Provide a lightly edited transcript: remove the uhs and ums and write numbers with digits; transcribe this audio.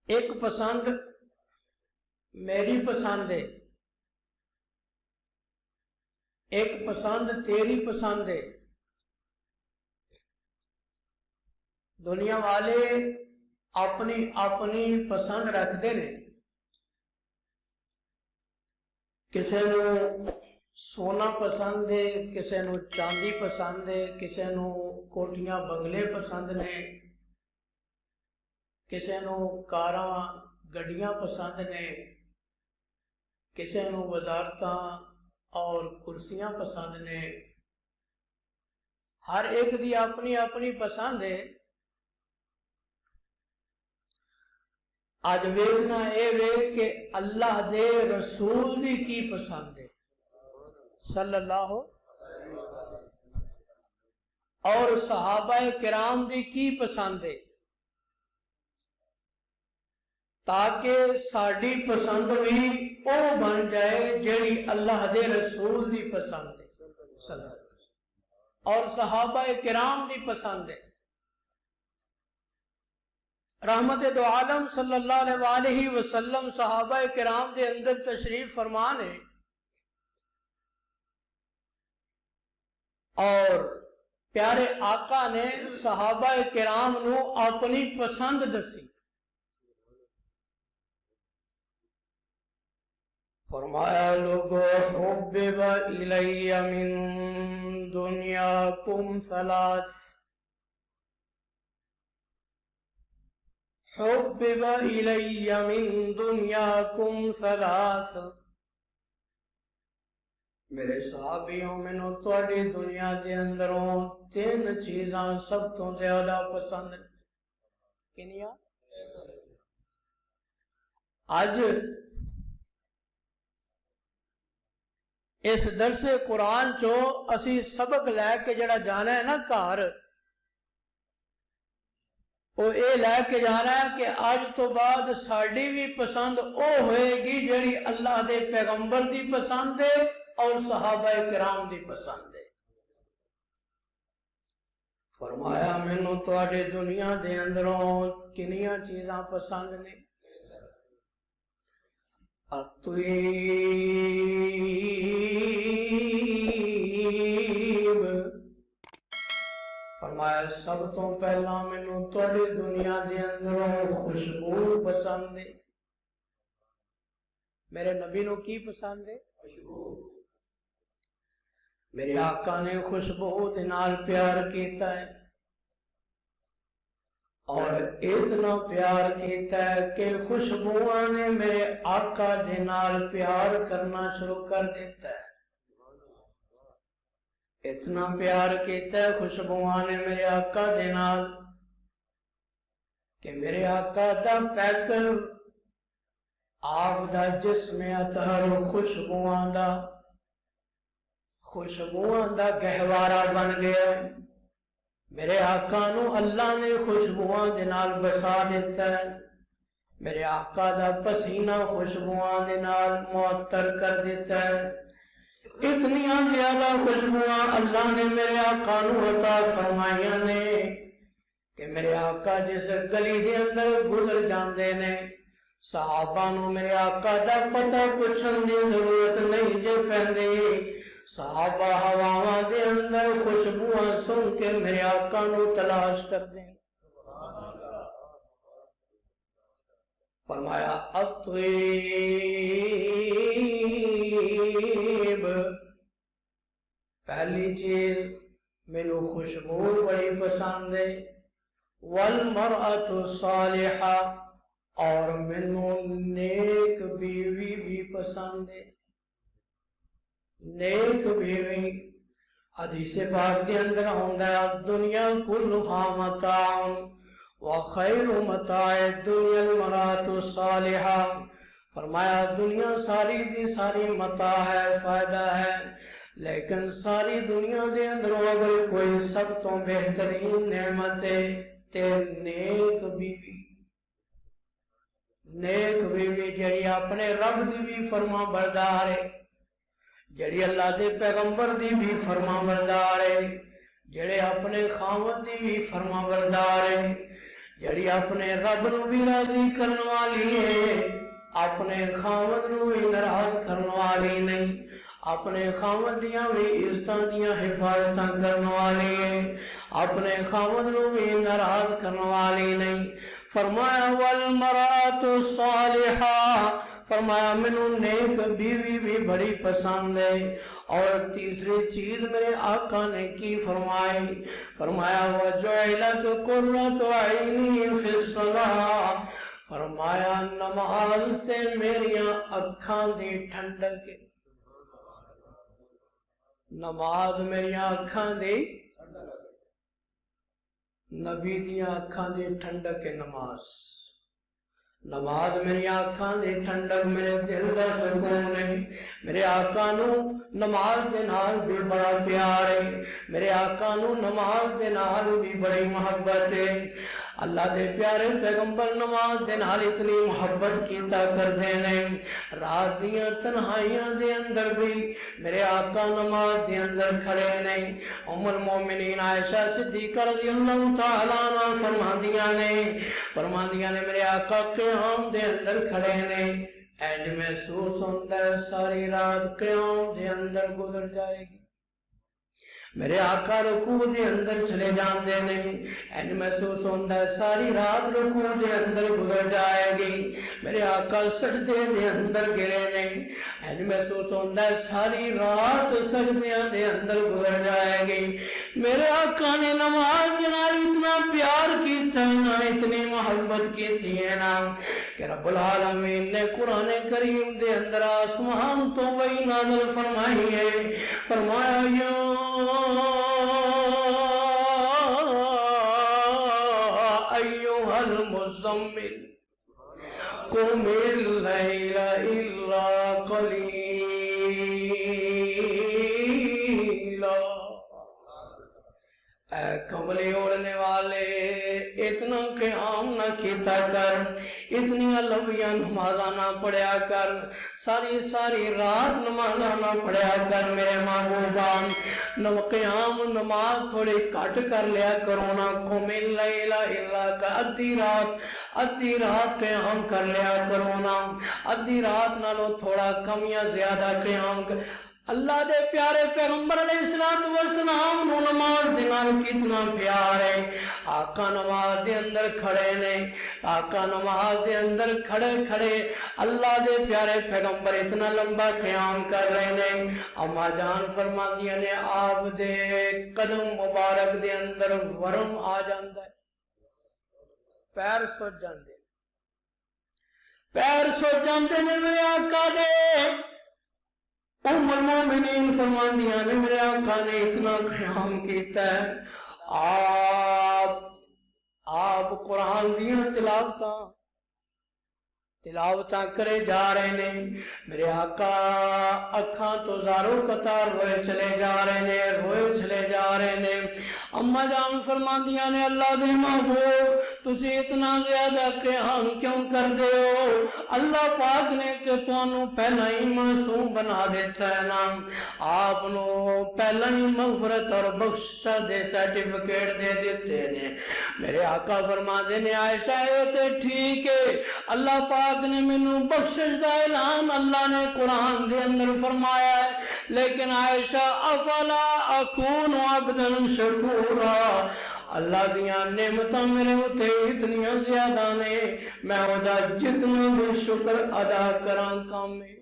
ایک پسند میری پسند ہے، ایک پسند تیری پسند ہے۔ دنیا والے اپنی اپنی پسند رکھتے ہیں، کسی نو سونا پسند ہے، کسی نو چاندی پسند ہے، کسی نو کوٹیاں بنگلے پسند نے، کسی نو کاراں گڈیاں پسند نے، کسی نو وزارتاں اور کرسیاں پسند نے۔ ہر ایک دی اپنی اپنی پسند ہے۔ آج ویکھنا اے وے کہ اللہ دے رسول دی کی پسند ہے صلی اللہ، اور صحابہ کرام دی کی پسند ہے، تاکہ ساڈی پسند بھی او بن جائے جیڑی اللہ دے رسول دی پسند ہے صلی اللہ علیہ وسلم، اور صحابہ کرام دی پسند ہے۔ رحمت دو عالم صلی اللہ علیہ وآلہ وسلم صحابہ کرام دے اندر تشریف فرمان ہے، اور پیارے آقا نے صحابہ کرام نو اپنی پسند دسی۔ فرمایا لوگو حبب الی من دنیاکم ثلاث، حبب الی من دنیاکم ثلاث، میرے صحابیوں میں نو تواڈی دنیا دے اندروں تین چیزاں سب تو زیادہ پسند کنیاں؟ آج اس درس قرآن چو اسی سبق لے کے جڑا جانا ہے نا گھر، وہ اے لے کے جانا ہے کہ آج تو بعد ساڑی بھی پسند او ہوئے گی جڑی اللہ دے پیغمبر دی پسند ہے اور صحابہ کرام دی پسند ہے۔ فرمایا مینوں تواڈے دنیا دے اندروں کنیاں چیزاں پسند نے؟ الطیب، فرمایا سب تو پہلا مینوں تواڈی دنیا دے اندروں خوشبو پسند ہے۔ میرے نبی نو کی پسند ہے؟ خوشبو۔ میرے آقا نے خوشبو دے نال پیار کیتا ہے، اور اتنا پیار کیتا ہے کہ خوشبوؤں نے میرے آقا دے نال پیار کرنا شروع کر دیتا ہے۔ اتنا پیار کیتا ہے خوشبوؤں نے میرے آقا دے نال کہ میرے آقا دا پیکر آپ دا جسم اطہر خوشبوؤں دا گہوارہ بن گیا۔ میرے آقا نو اللہ نے خوشبوؤں دے نال بسا دیتا ہے، میرے آقا دا پسینہ خوشبوؤں دے نال معطر کر دیتا ہے۔ اتنی زیادہ خوشبوؤں اللہ نے میرے آقا نو عطا فرمائیاں نے کہ میرے آقا جس گلی دے اندر گزر جاندے نے، صحابہ نو میرے آقا دا پتہ پوچھن دی ضرورت نہیں جے پیندی، صحابہ ہواواں دے اندر خوشبوئیں سن کے میرے آقا نو تلاش کر دیں۔ فرمایا الطیب، پہلی چیز مینوں خوشبو بڑی پسند ہے، والمرأۃ الصالحہ، اور مینوں نیک بیوی بھی پسند ہے۔ نیک بیوی حدیث پاک دے اندر ہوندا ہے دنیا کلھا متاع وخیر متاع الدنیا المرأۃ الصالحہ، فرمایا دنیا ساری دی ساری متاع ہے، فائدہ ہے، لیکن ساری دنیا دے اندروں اگر کوئی سب تو بہترین نعمت ہے تے نیک بیوی، نیک بیوی جڑی اپنے رب دی بھی فرما بردار ہے، جڑی اللہ دے پیغمبر دی بھی فرما بردار ہے، جڑے اپنے خاوند دی بھی فرما بردار ہے، جڑی اپنے رب نو بھی راضی کرن والی ہے، اپنے خاوند نو بھی ناراض کرن والی نہیں، اپنے خاوند دیاں بھی عزتاں دیاں حفاظتاں کرن والی ہے، اپنے خاوند نو بھی ناراض کرن والی نہیں۔ فرمایا والمرأۃ الصالحہ، فرمایا مینوں نیک بیوی بھی بڑی پسند ہے۔ اور تیسری چیز میرے آقا نے کی فرمائی، فرمایا وجعلت قرۃ عینی فی الصلاۃ، فرمایا نماز تے میریاں اکھاں دی ٹھنڈک، نماز میریاں اکھاں دی، نبی دیاں اکھاں دی ٹھنڈک نماز، نماز میری آنکھاں دی ٹھنڈک، میرے دل دا سکون ہے۔ میرے آقا نو نماز دے نال بھی بڑا پیار ہے، میرے آقا نو نماز دے نال بھی بڑی محبت ہے۔ اللہ دے پیارے پیغمبر نماز دے نال اتنی محبت کیتا کردے نے، رات دیاں تنہائیاں دے اندر بھی میرے آقا نماز دے اندر کھڑے نے۔ ام المومنین عائشہ صدیقہ رضی اللہ تعالیٰ عنہ فرماندیاں نے میرے آقا قیام دے اندر کھڑے نے، اینج محسوس ہوتا ہے ساری رات قیام دے اندر گزر جائے گی۔ میرے آقا رکوع دے اندر چلے جاندے نہیں، اینج محسوس ہوتا ہے ساری رات رکوع دے اندر گزر جائے گی۔ میرے آقا سجدے دے اندر گرے نہیں، اینج محسوس ہوتا ہے ساری رات سجدیاں دے اندر گزر جائے گی۔ میرے آقا نے نماز جنال اتنا پیار کیتا ہے نا، اتنی محبت کیتی ہے نا، کہ رب العالمین نے قرآن کریم دے اندر آسمان تو وہی نازل فرمائی ہے، فرمایا یا ایوہ المزمل قم اللیل الا قلیلا، اے کملی اڑنے والے اتنا قیام نہ کیتا کر، اتنی لمبیاں نمازاں نہ پڑھیا کر، ساری رات نمازاں نہ پڑھیا کر میرے محبوبان، قیام نماز تھوڑی کٹ کر لیا کرو نا، قم اللیل الا ادھی رات قیام کر لیا کرو نا، ادھی رات نالوں تھوڑا کم یا زیادہ قیام کر۔ اللہ دے پیارے پیغمبر علیہ السلام نو نماز دے نال کتنا پیار ہے۔ آقا نماز دے اندر کھڑے نے، آقا نماز دے اندر کھڑے اللہ دے پیارے پیغمبر اتنا لمبا قیام کر رہے نے۔ اما جان فرماندیاں نے آپ دے قدم مبارک دے اندر ورم آ جاندا ہے، پیر سوج جاندے نے میرے آقا دے۔ ام المومنین فرماندیاں نے میرے آقا نے اتنا قیام کیتا ہے، آپ قرآن دیاں تلاوتاں کرے جا رہے نے، میرے آقا اکھاں تو زاروں قطار روئے چلے جا رہے نے۔ اما جان فرماندیاں نے اللہ دے محبوب تسی اتنا زیادہ قیام کیوں کر دے ہو؟ اللہ پاک نے تے تانوں پہلا ہی معصوم بنا دیتا ہے نا، آپ نو پہلا ہی مغفرت اور بخشش دے سرٹیفکیٹ دے دیتے نے۔ میرے آقا فرماندے نے عائشہ اے تے ٹھیک ہے، اللہ پاک نے مینوں بخشش دا اعلان اللہ نے قرآن دے اندر فرمایا ہے، لیکن عائشہ افلا اکون عبدا شکورا، اللہ دیاں نعمتاں میرے اتے اتنیاں زیادہ نے، میں ودا جتنا بھی شکر ادا کراں کام میں۔